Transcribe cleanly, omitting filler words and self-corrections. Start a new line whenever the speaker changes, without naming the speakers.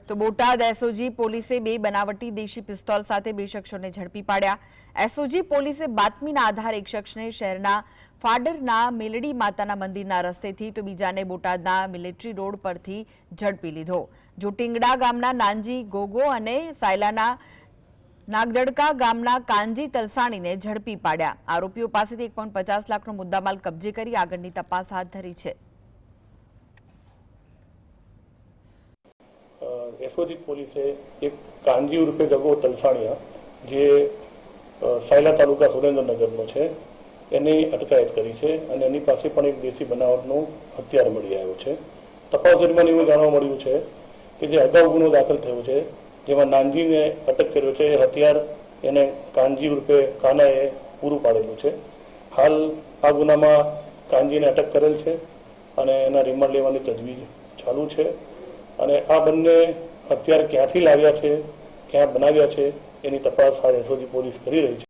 તો બોટાદ એસઓજી પોલીસે બે બનાવટી દેશી પિસ્તોલ સાથે બે શખ્સોને ઝડપી પાડ્યા। એસઓજી પોલીસે બાતમીના આધારે એક શખ્સને શહેરના ફાડરના મેલડી માતાના મંદિરના રસ્તેથી તો બીજાને બોટાદના મિલિટરી રોડ પરથી ઝડપી લીધો। જો ટીંગડા ગામના નાનજી ગોગો અને સાયલાના નાગદડકા ગામના કાનજી તલસાણીને ઝડપી પાડ્યા। આરોપીઓ પાસેથી 1.50 લાખનો મુદ્દામાલ કબજે કરી આગળની તપાસ હાથ ધરી છે।
एसओजी पुलिस एक कांजी उर्फे गगो तलसाणिया जे सायला तालुका सुरेन्द्रनगर है एनी अटकायत करी है અને એની પાસે પણ એક દેશી બનાવટનો હથિયાર મળી આવ્યો છે। તપાસ દરમિયાન એવું જાણવા મળ્યું છે કે જે અગાઉ ગુનો દાખલ થયો છે જેમાં નાનજીને અટક કર્યો છે એ હથિયાર એને કાનજી ઉર્ફે કાનાએ પૂરું પાડેલું છે। હાલ આ ગુનામાં કાનજીને અટક કરેલ છે અને એના રિમાન્ડ લેવાની તજવીજ ચાલુ છે અને આ બંને હથિયાર ક્યાંથી લાવ્યા છે, ક્યાં બનાવ્યા છે એની તપાસ હાલ એસઓજી પોલીસ કરી રહી છે।